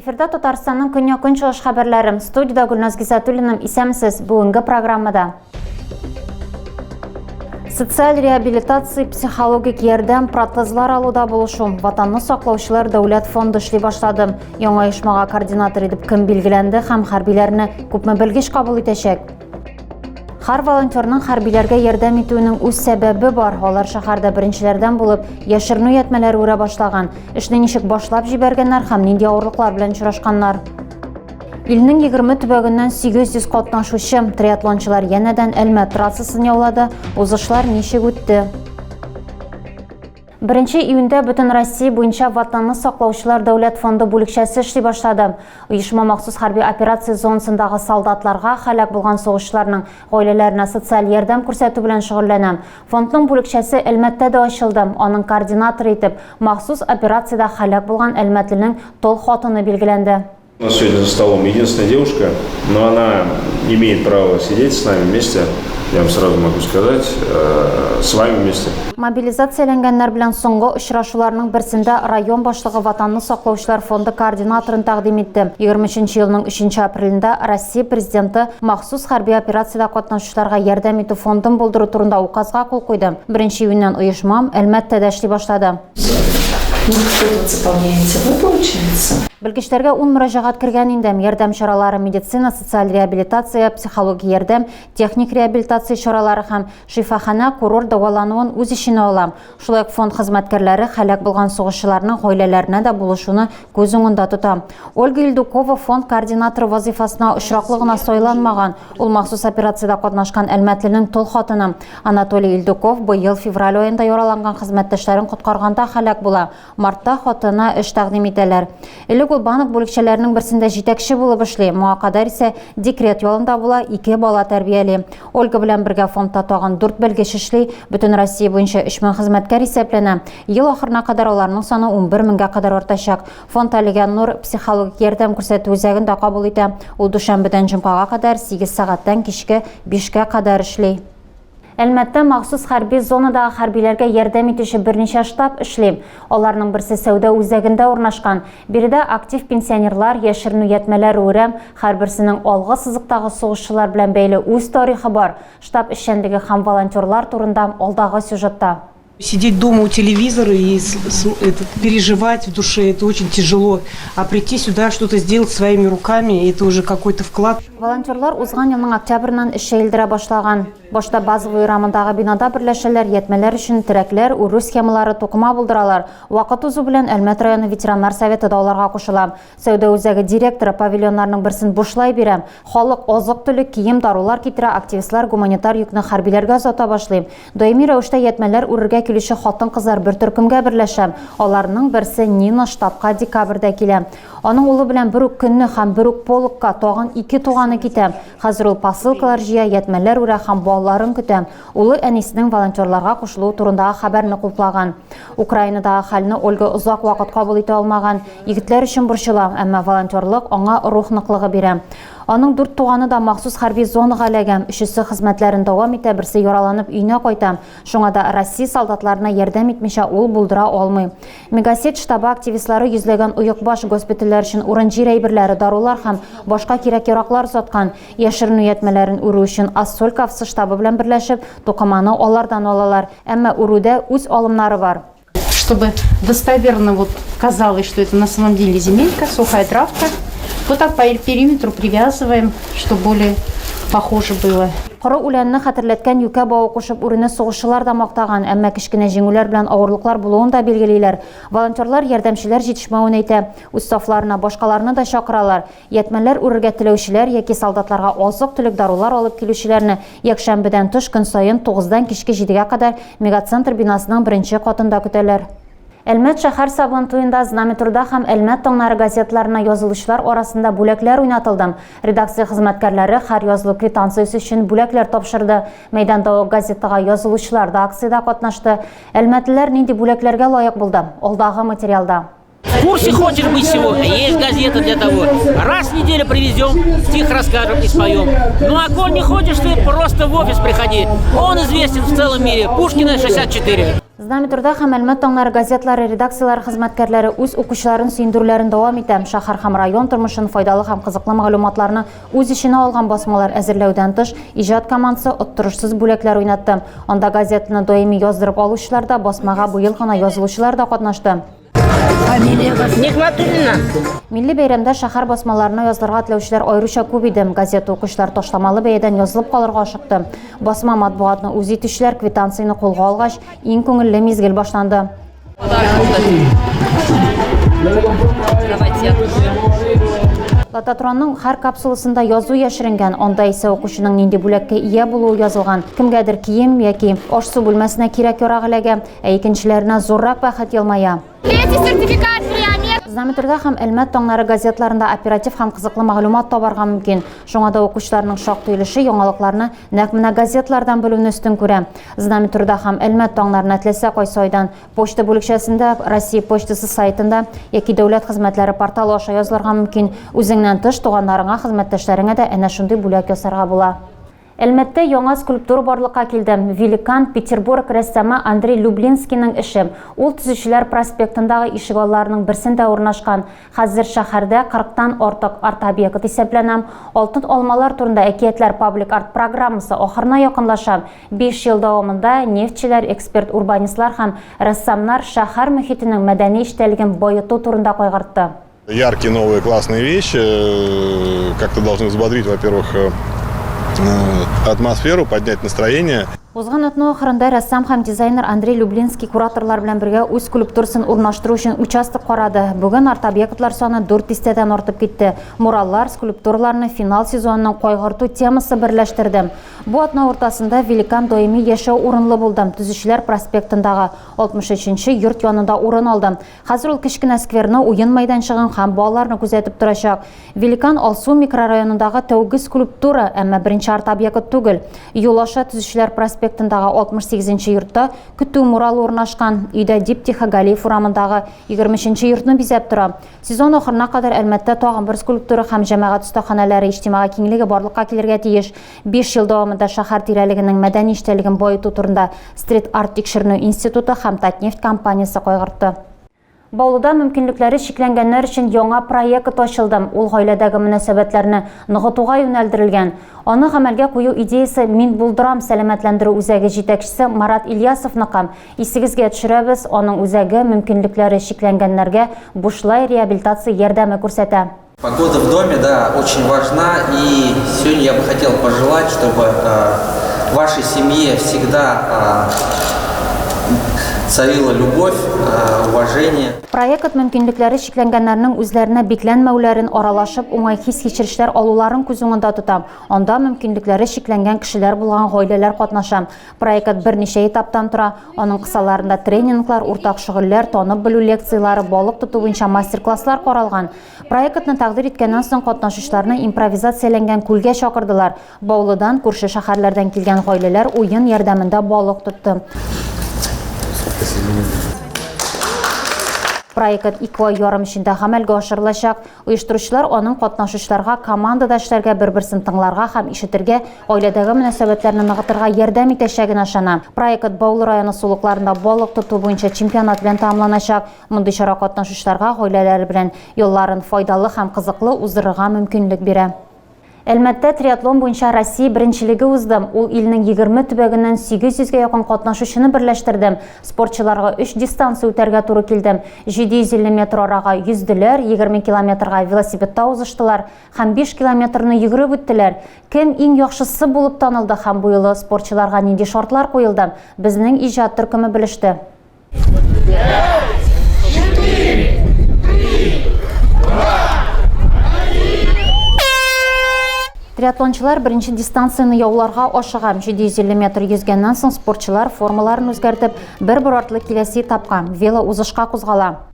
Эфирда Татарстанның көньяк көнчыгыш хәбәрләре. Студияда Гөлназ Гизатуллина, исәмсез бүгенге программада. Социаль реабилитация, психологик ярдәм, протезлар алуда булышу. Ватанны саклаучылар дәүләт фонды эшли башлады. Яңа оешмага координатор итеп кем билгеләнде һәм хәрбиләрне күпме белгеч кабул итәчәк. Һәр волонтерның хәрбиләргә ярдәм итүенең үз сәбәбе бар. Алар шәһәрдә беренчеләрдән булып яшеренү ятмәләре үрә башлаган. Эшне ничек башлап җибәргәннәр һәм нинди авырлыклар белән очрашканнар. Илнең 20 төбәгеннән 800 катнашучы триатлончылар янәдән Әлмәт трассасын яулады. Узышлар ничек үтте? 1 июньдә бөтен Россия буенча ватанны саклаучылар дәүләт фонды бүлекчәсе эшли башлады. Оешма махсус хәрби операция зонасындагы солдатларга һәлак булган сугышларның гаиләләренә социаль ярдәм күрсәтү белән шөгыльләнә. Фондның бүлекчәсе Әлмәттә дә ачылды. Аның координаторы итеп махсус операциядә һәлак булган Әлмәтленең тол хатыны билгеләнде. У нас сегодня за столом единственная девушка, но она имеет право сидеть с нами вместе, я вам сразу могу сказать, с вами вместе. Мобилизацияләнгәннәр белән соңгы очрашуларның берсендә район башлыгы ватанны саклаучылар фонды координаторын тәкъдим итте. 23 елның 3 апрелендә Россия президенты махсус хәрби операциядә катнашучыларга ярдәм итү фондын булдыру турында указга кул куйды. 1 июньнән оешма Әлмәттә дә эшли башлады. Белгечләргә 10 мөрәҗәгать кергән инде. Ярдәм чаралары медицина, социаль реабилитация, психологик ярдәм, техник реабилитация чаралары һәм шифахана, курорт дәвалануын үз иченә ала. Шулай фонд хезмәткәрләре һәлак булган сугышчыларның гаиләләренә дә булышуны күз уңында тота. Ольга Ильдукова фонд координаторы вазифасына очраклы гына сайланмаган. Ул махсус операциядә катнашкан Әлмәтленең тол хатыны. Анатолий Ильдуков быел февраль аенда яраланган хезмәттәшләрен коткарганда һәлак була. Мартта хатына эш тәкъдим итәләр. Ул банк бүлекчәләренең берсендә җитәкче булып эшли. Моңа кадәр исә декрет ялында була, 2 бала тәрбияли. Ольга белән бергә фондта тагын 4 белгеч эшли. Бөтен Россия буенча 3000 хезмәткәр исәпләнә. Ел ахырына кадәр аларның саны 11 меңгә кадәр артачак. Фонд Алиган Нур психологик ярдәм күрсәтү үзәген дә кабул итә. Ул дүшәмбедән җомгага кадәр 8 сәгатьтән кичке 5-кә кадәр эшли. Әлмәттә махсус хәрби зонадагы хәрбиләргә ярдәм итүче берничә штаб эшли. Аларның берсе сәүдә үзәгендә урнашкан. Биредә актив пенсионерлар, яшеренү ятмәләре үрә, һәрберсенең алгы сызыктагы сугышчылар белән бәйле үз тарихы бар. Штаб эшчәнлеге һәм волонтерлар турында алдагы сюжетта. Сидеть дома у телевизора и переживать в душе, это очень тяжело. А прийти сюда, что-то сделать своими руками, это уже какой-то вклад. Волонтерлар узган елның октябрьннән эшкә елдерә башлаган. Башта базовый урамындагы бинада берләшәләр, ятмәләр өчен терәкләр, уру схемалары тукыма булдыралар. Вакыт узу белән Әлмәт районы ветераннар советы да аларга кушыла. Сәүдә үзәге директоры павильоннарның берсен бушлай бирә. Халык азык-төлек, кием, дарулар китерә, активистлар гуманитар йөкне хәрбиләргә озата башлый. Даими рәвештә ятмәләр үрергә килүче хатын-кызлар бер төркемгә берләшә. Аларның берсе Нина штабка декабрьдә килә. Аның улы белән бер үк көнне һәм бер үк полкка тагын 2 туганы китә. Хәзер ул посылкалар җыя, ятмәләр үрә һәм балаларын көтә. Улы әнисенең волонтерларга кушылуы турындагы хәбәрне куплаган. Украинадагы хәлне Ольга озак вакыт кабул итә алмаган. Егетләр өчен борчыла, әмма волонтерлык аңа рух ныклыгы бирә. Аның 4 туганы да махсус хәрби зонага эләгән. Өчесе хезмәтләрен дәвам итә, берсе яраланып өенә кайта. Шуңа да Россия солдатларына ярдәм итмичә ул булдыра алмый. Мегасет штабы активистлары йөзләгән уйыкбаш госпитальләр өчен урын җир әйберләре, дарулар һәм башка кирәк-яраклар саткан. Яшеренү ятмәләрен үрү өчен Ассольковцы штабы белән берләшеп, тукыманы алардан алалар. Әмма үрүдә үз алымнары бар. Чтобы достоверно казалось, что это на самом деле земелька, сухая травка. Вот так по периметру привязываем, чтобы более похоже было. Коры үләнне хәтерләткән юкә бавы кушып үренә сугышчылар да мактаган, әмма кичкенә җиңүләр белән авырлыклар булуын да билгелиләр. Волонтерлар ярдәмчеләр җитешмәвен әйтә, үз сафларына башкаларны да чакыралар. Ятмәләр үрергә теләүчеләр яки солдатларга азык-төлек дарулар алып килүчеләрне якшәмбедән тыш көн саен 9-дан кичке 7-гә кадәр мегацентр бинасының 1-нче катында көтәләр. Әлмәт шәһәр Сабантуенда Знаметурда һәм Әлмәт таңнары газетларына язылучылар арасында бүләкләр уйнатылды. Редакция хезмәткәрләре һәр язылу квитанциясе өчен бүләкләр тапшырды. Мәйданда газетага язылучылар да акциядә катнашты. Әлмәтлеләр нинди бүләкләргә лаек булды? Алдагы материалда. В курсе хочешь быть сегодня? Есть газета для того. Раз в неделю привезем, стих расскажем и споем. Ну а коль не хочешь, ты просто в офис приходи. Он известен в целом мире. Пушкина 64. Знамитурда һәм мәгълүмат таңнары газетлары редакциялары хезмәткәрләре үз укучыларын сөендерүләрен дәвам итә. Шәһәр һәм район тормышын файдалы һәм кызыклы мәгълүматларны үз ишенә алган басмалар әзерләүдән тыш, иҗат командасы оттырышсыз бүләкләр уйнатты. Анда газетаны даими яздырып алучылар да, басмага быел гына язылучылар да катнашты. Милли бәйрәмдә шәһәр басмаларына язылырга теләүчеләр аеруча күп иде. Газета укучылар ташламалы бәядән язылып калырга ашыкты. Басма матбугатны үз итүчеләр квитанцияны кулга алгач, иң күңелле мизгел башланды. Лототронның һәр капсуласында язу яшеренгән, анда исә укучының нинди бүләккә ия булуы язылган. Кемгәдер кием яки аш-су бүлмәсенә кирәк-ярак эләгә, ә икенчеләренә зуррак бәхет елмая. Знамитурда һәм Әлмәт таңнары газетларында оператив һәм кызыклы мәгълүмат табарга мөмкин. Шуңа да укучыларның шактый өлеше яңалыкларны нәкъ менә газетлардан белүне өстен күрә. Знамитурда һәм Әлмәт таңнарына теләсә кайсы айдан почта бүлекчәсендә, Россия почтасы сайтында яки дәүләт хезмәтләре порталы аша язылырга мөмкин. Үзеңнән тыш туганнарыңа, хезмәттәшләреңә дә әнә шундый бүләк ясарга була. Әлмәттә яңа скульптура барлыкка килде. Великан Петербург рәссамы Андрей Люблинскийның эше. Ул Төзүчеләр проспектындагы ишегалларының берсендә урнашкан. Хәзер шәһәрдә 40тан артык арт-объект исәпләнә. Алтын алмалар турында әкиятләр паблик арт программасы ахырына якынлаша. 5 ел дәвамында нефтчеләр, эксперт, урбанистлар һәм рәссамнар шәһәр мөхитенең мәдәни эштәлеген байыту турында кайгыртты. Яркие, новые, классные вещи как-то должны взбодрить, во-первых, атмосферу, поднять настроение. Узган атна ахырында рәссам һәм дизайнер Андрей Люблинский кураторлар белән бергә үз скульптурасын урнаштыру өчен участок карады. Бүген арт-объектлар саны 400-дән артып китте. Мураллар, скульптураларны финал сезонының кайгырту темасы берләштерде. Бу атна уртасында великан даими яшәү урынлы булды. Төзүчеләр проспектындагы 63-нче йорт янында урын алды. Хәзер ул кечкенә скверны, уен майданчыгын һәм балаларны күзәтеп торачак. Великан Алсу микрорайонындагы тәүге скульптура, әмма беренче арт-объект түгел. Юл аша төзүчеләр проспектындагы 68-нче йортта көтү мурал урнашкан. Өйдә Диптиха Галиев урамындагы 20-нче йортны бизәп тора. Сезон ахырына кадәр Әлмәттә тагын бер скульптура һәм җәмәгать остаханәләре иҗтимагый киңлеге барлыкка килергә тиеш. 5 ел дәвамында шәһәр тирәлегенең мәдәни эштәлеген байыту турында Стрит Арт тикшеренү институты һәм Татнефть компаниясе кайгыртты. Баулуда мөмкинлекләре шикләнгәннәр өчен яңа проект ачылды. Ул гаиләдәге мөнәсәбәтләрне ныгытуга юнәлдерелгән. Аны гамәлгә кую идеясе Мин булдырам сәламәтләндерү үзәге җитәкчесе Марат Ильясовныкы. Исегезгә төшерәбез, аның үзәге мөмкинлекләре шикләнгәннәргә бушлай реабилитация ярдәме күрсәтә. Погода в доме, да, очень важна, и сегодня я бы хотел пожелать, чтобы в вашей семье всегда царила любовь, уважение. Проект мөмкинлекләре шикләнгәннәрнең үзләренә бикләнмәүләрен аралашып, уңай хис-кичерешләр алуларын күз уңында тота. Анда мөмкинлекләре шикләнгән кешеләр булган гаиләләр катнаша. Проект берничә этаптан тора. Аның кысаларында тренинглар, уртак шөгыльләр, танып белү лекциялары, балык тоту буенча мастер-класслар каралган. Проектны тәкъдир иткәннән соң катнашучыларны импровизацияләнгән күлгә чакырдылар. Баулыдан, күрше шәһәрләрдән килгән гаиләләр уен ярдәмендә балык тотты. Проект 2 ай ярым эчендә гамәлгә ашырылачак. Оештыручылар аның катнашучыларга командада эшләргә, бер-берсен тыңларга һәм ишетергә, гаиләдәге мөнәсәбәтләрне ныгытырга ярдәм итәчәген ышана. Проект Баулы районы сулыкларында балык тоту буенча чемпионат белән тәмамланачак. Мондый чара катнашучыларга гаиләләре белән юлларын файдалы һәм кызыклы уздырырга мөмкинлек бирә. Әлмәттә триатлон буенча Россия беренчелеге узды. Ул илнең 20 төбәгеннән 800-гә якын катнашучыны берләштерде. Спортчыларга 3 дистанция үтәргә туры килде. 750 метр арага йөзделәр, 20 километрга велосипедта узыштылар һәм 5 километрны йөгереп үттеләр. Кем иң яхшысы булып танылды һәм бу юлы спортчыларга нинди шартлар куелды? Безнең иҗат төркеме белеште. Триатлончылар беренче дистанцияны яуларга ашыга. 750 метр йөзгәннән соң спортчылар формаларын үзгәртеп, бер-бер артлы киләсе этапка вело узышка кузгала.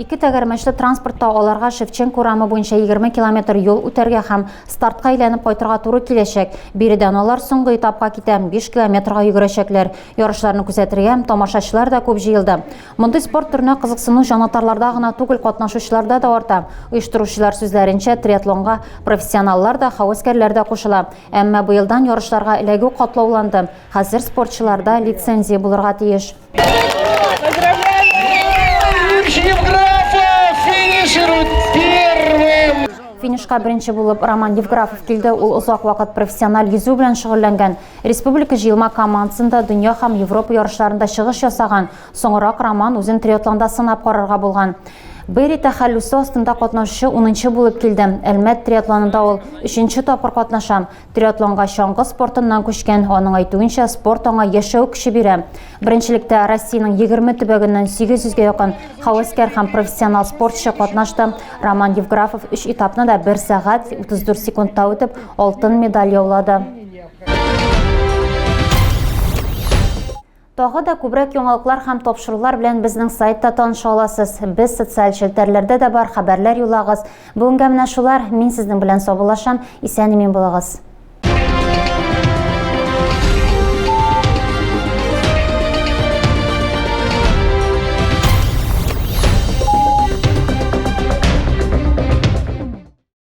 Ике тәгәрмәчле транспортта аларга Шевченко урамы буенча 20 км юл үтәргә һәм стартка әйләнеп кайтырга туры киләчәк. Биредән алар соңгы этапка китә, 5 км йөгерәчәкләр. Ярышларны күзәтергә тамашачылар да күп җыелды. Мондый спорт төренә кызыксыну җанатарларда гына түгел, катнашучыларда да арта. Оештыручылар сүзләренчә, триатлонга профессионаллар да, хәвескәрләр дә кушыла. Әмма быелдан ярышларга эләгү катлауланды. Хәзер спортчыларда лицензия булырга тиеш. Финишка беренче булып Роман Евграфов килде. Ул озак вакыт профессиональ йөзү белән шөгыльләнгән. Республика җыелма командасында дөнья һәм Европа ярышларында чыгыш ясаган. Соңрак Роман үзен триатлонда сынап карарга булган. Бери тәхәллүсе астында катнашучы 10-нчы булып килде. Әлмәт триатлонында ул 3-нче тапкыр катнаша. Триатлонга чаңгы спортыннан күчкән, аның әйтүенчә, спорт аңа яшәү көче бирә. Беренчелектә Россиянең 20 төбәгеннән 800-гә якын хәвескәр һәм профессионал спортчы катнашты. Роман Евграфов 3 этапны да 1 сәгать 34 секундта үтеп, алтын медаль яулады. Тагы да күбрәк яңалыклар һәм тапшырулар белән безнең сайтта таныша аласыз. Без социаль челтәрләрдә дә бар, хәбәрләр юлагыз. Бүгенгә менә шулар. Мин сезнең белән саубуллашам. Исән-имин булыгыз.